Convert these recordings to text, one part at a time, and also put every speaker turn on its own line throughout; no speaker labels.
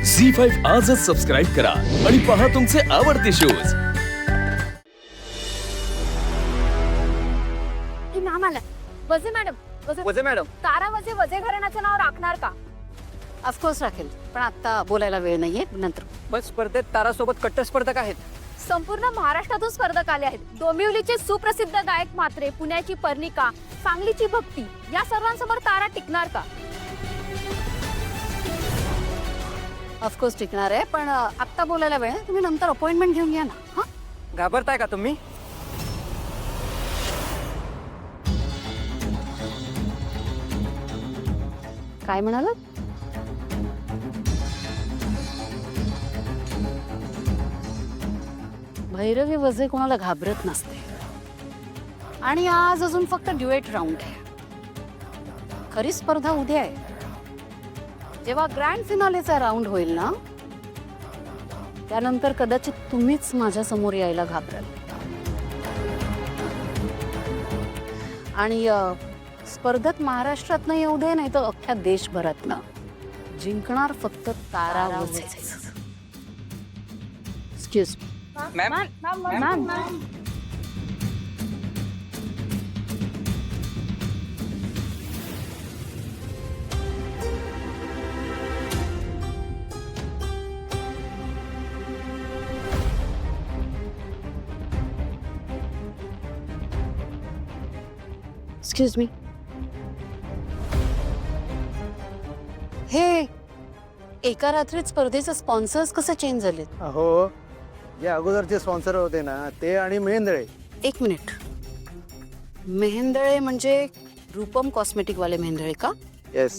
झी5 आजच सबस्क्राईब करा आणि पहा तुमचे आवडते शोज।
नाम आलं वजे मॅडम,
वजे मॅडम,
तारा वजे घराण्याचं नाव राखणार का?
ऑफकोर्स राखेल, पण आता बोलायला वेळ नाहीये, नंतर.
पण स्पर्धेत तारासोबत कट्टर स्पर्धक आहेत।
संपूर्ण महाराष्ट्रातून स्पर्धक आले आहेत। डोंबिवलीचे सुप्रसिद्ध गायक म्हात्रे, पुण्याची पर्णिका, सांगलीची भक्ती, या सर्वांसमोर तारा टिकणार का?
ऑफकोर्स टिकणार आहे, पण आता बोलायला वेळ आहे, तुम्ही नंतर अपॉइंटमेंट घेऊन या ना। हा,
घाबरताय का तुम्ही?
काय म्हणालात? भैरवी वजे कोणाला घाबरत नसते, आणि आज अजून फक्त ड्युएट राऊंड आहे। खरी स्पर्धा उद्या आहे, जेव्हा ग्रँड फिनालेचा राऊंड होईल ना, त्यानंतर कदाचित तुम्हीच माझ्या समोर यायला घाबराल। आणि स्पर्धेत महाराष्ट्रातनं येऊ दे, नाही तर अख्ख्या देशभरातनं, जिंकणार फक्त तारा वजेच। Excuse me.
Ma'am,
excuse me. हे एका रात्रीत स्पर्धेचे स्पॉन्सर्स कसे चेंज झालेत?
हो, जे अगोदरचे स्पॉन्सर होते ना, ते आणि मेंदळे।
एक मिनिट, मेहेंदळे म्हणजे रूपम कॉस्मेटिक वाले मेहेंदळे का?
येस।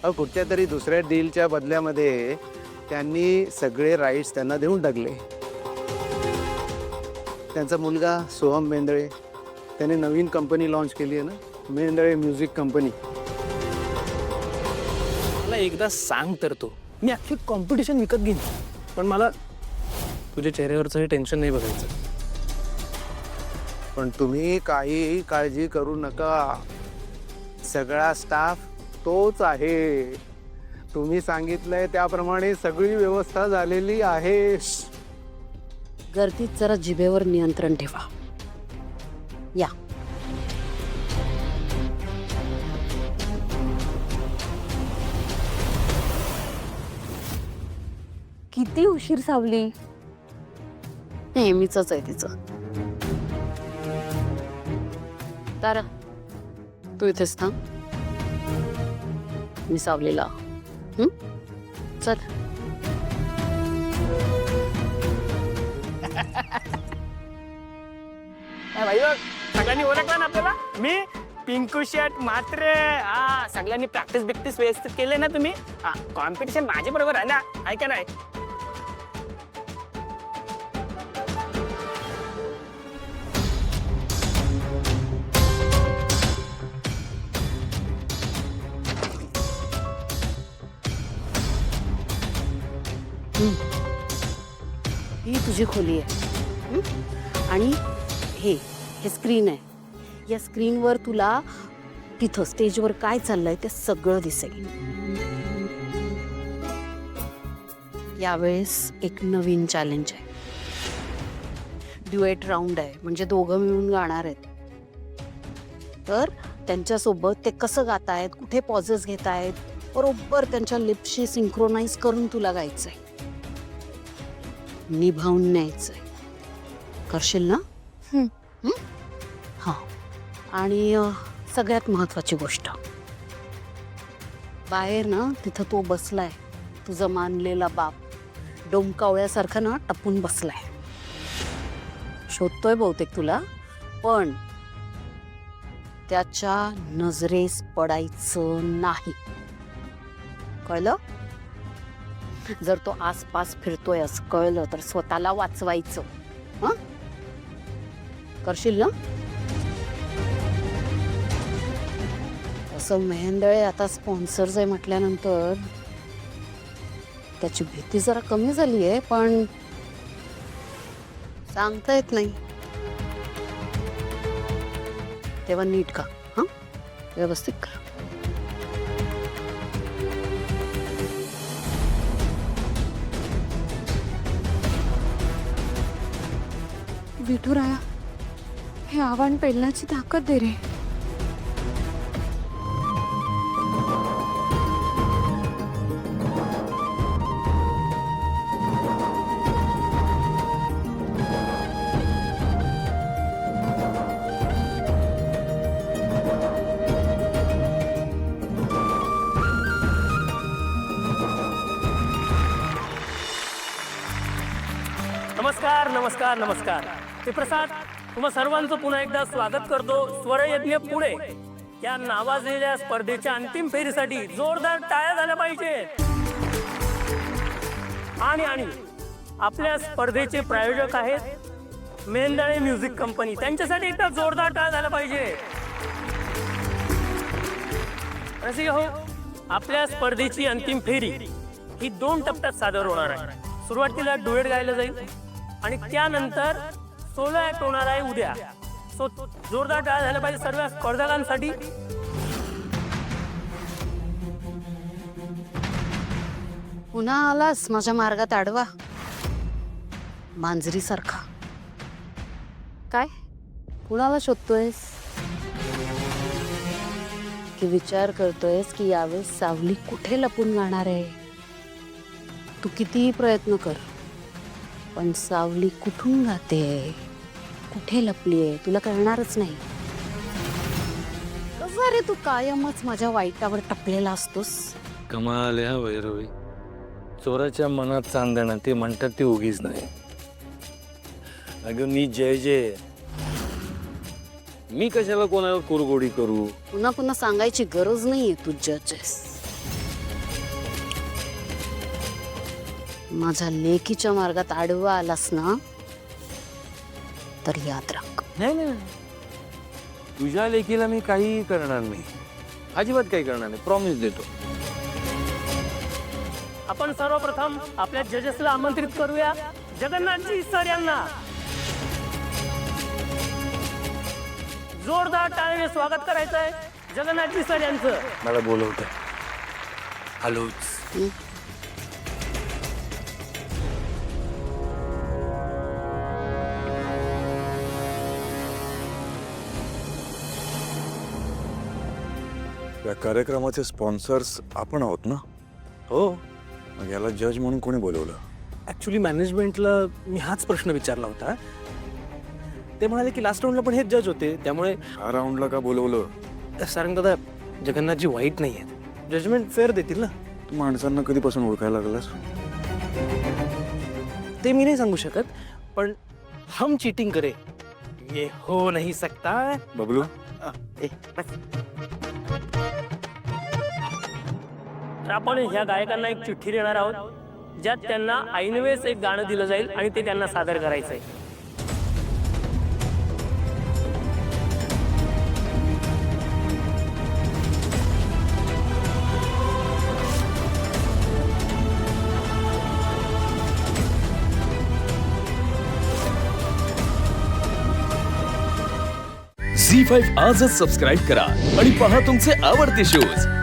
कुठच्या तरी दुसऱ्या डीलच्या बदल्यामध्ये त्यांनी सगळे राईट्स त्यांना देऊन टाकले। त्यांचा मुलगा सोहम मेंदळे, त्याने नवीन कंपनी लॉन्च केली आहे ना, मेंदळे म्युझिक कंपनी।
मला एकदा सांग तर तो, मी अख्खी कॉम्पिटिशन विकत घेईन, पण मला तुझ्या चेहऱ्यावरचं हे टेन्शन नाही बघायचं।
पण तुम्ही काही काळजी करू नका, सगळा स्टाफ तोच आहे। तुम्ही सांगितलंय त्याप्रमाणे सगळी व्यवस्था झालेली आहे।
गर्दीत जरा जिभेवर नियंत्रण ठेवा। या,
किती उशीर सावली?
नेहमीच आहे तिचं। तारा, तू इथेच थांब, मी सावलीला। चल।
भाई बघ, सगळ्यांनी ओळखलं ना आपल्याला? मी पिंकू शेट म्हात्रे। हा, सगळ्यांनी प्रॅक्टिस बिक्टिस व्यवस्थित केले ना तुम्ही? हा, कॉम्पिटिशन माझ्या बरोबर आहे ना, ऐका नाही?
ही तुझी खोली आहे, आणि हे स्क्रीन आहे। या स्क्रीनवर तुला तिथं स्टेजवर काय चाललंय ते सगळं दिसेल। यावेळेस एक नवीन चॅलेंज आहे, ड्युएट राऊंड आहे, म्हणजे दोघं मिळून गाणार आहेत। तर त्यांच्यासोबत ते कसं गातायत, कुठे पॉजेस घेतायत, बरोबर त्यांच्या लिप्सशी सिंक्रोनाइज करून तुला गायचंय, निभावून न्यायचंय। करशील ना? हा, आणि सगळ्यात महत्वाची गोष्ट, बाहेर ना तिथं तो बसलाय, तुझा मानलेला बाप, डोमकावळ्यासारखा ना टपून बसलाय, शोधतोय बहुतेक तुला, पण त्याच्या नजरेस पडायचं नाही, कळलं? जर तो आसपास फिरतोय असं कळलं तर स्वतःला वाचवायचं। हं? करशील ना? असं मेहेंदळे आता स्पॉन्सर्स आहे म्हटल्यानंतर त्याची भीती जरा कमी झाली आहे, पण सांगता येत नाही। तेव्हा नीट का, हां व्यवस्थित कर। विठुराया हे आव्हान पेलण्याची ताकद दे रे.
नमस्कार नमस्कार नमस्कार. मी प्रसाद तुम्हा सर्वांचं पुन्हा एकदा स्वागत करतो स्वरयज्ञ पुणे या नावाजलेल्या स्पर्धेच्या अंतिम फेरीसाठी जोरदार टाळ्या झाल्या पाहिजे. आणि आपल्या स्पर्धेचे प्रायोजक आहेत मेंदळे म्युझिक कंपनी. त्यांच्यासाठी एकदा जोरदार टाळ्या झाल्या पाहिजे. रसिक हो, आपल्या स्पर्धेची अंतिम फेरी ही 2 टप्प्यात सादर होणार आहे. सुरुवातीला डुएट गायला जाईल आणि त्यानंतर सोलो ऍक्ट होणार आहे उद्या. सो जोरदार टाळ्या झाल्या पाहिजे सर्व स्पर्धकांसाठी.
पुन्हा आलास माझ्या मार्गात आडवा मांजरी सारखा. काय कुणाला शोधतोयस की विचार करतोयस की यावेळेस सावली कुठे लपून जाणार आहे? तू कितीही प्रयत्न कर पण सावली कुठून जाते कुठे लपलीये तुला कळणारच नाही. कसं रे तू कायमच माझ्या वाईटावर टपलेला असतोस.
कमाल ह्या वैरवी. चोराच्या मनात चांदणं ते म्हणतात ते उगीच नाही. अगं मी जय मी कशाला कोणाला कुरगोडी करू?
पुन्हा पुन्हा सांगायची गरज नाहीये तू जजेस. माझ्या लेकीच्या मार्गात आडवा आलास ना तर याद राख.
नाही तुझ्या लेकीला मी काही करणार नाही. अजिबात काही करणार नाही. प्रॉमिस देतो.
आपण सर्वप्रथम आपल्या जजेसला आमंत्रित करूया. जगन्नाथजी सर यांना जोरदार टाळ्याने स्वागत करायचं आहे. जगन्नाथजी सर यांचं.
मला बोलवत आहे. हॅलोच.
या कार्यक्रमाचे स्पॉन्सर्स आपण आहोत ना?
हो.
मग याला जज म्हणून कोणी बोलवलं?
ॲक्च्युली मॅनेजमेंटला मी हाच प्रश्न विचारला होता. ते म्हणाले की लास्ट राऊंडला पण हेच जज होते, त्यामुळे
ह्या राऊंडला का बोलवलं?
सारंग दादा जगन्नाथजी वाईट नाही आहेत. जजमेंट फेअर देतील ना.
तू माणसांना कधीपासून ओळखायला लागलास?
ते मी नाही सांगू शकत, पण हम चीटिंग करे ये हो नहीं सकता.
बबलू,
तर आपण ह्या गायकांना एक चिठ्ठी देणार आहोत ज्यात त्यांना ऐनवेळेस एक गाणं दिलं जाईल आणि ते त्यांना सादर करायचं आहे.
झी5 आजच सबस्क्राईब करा आणि पहा तुमचे आवडते शोज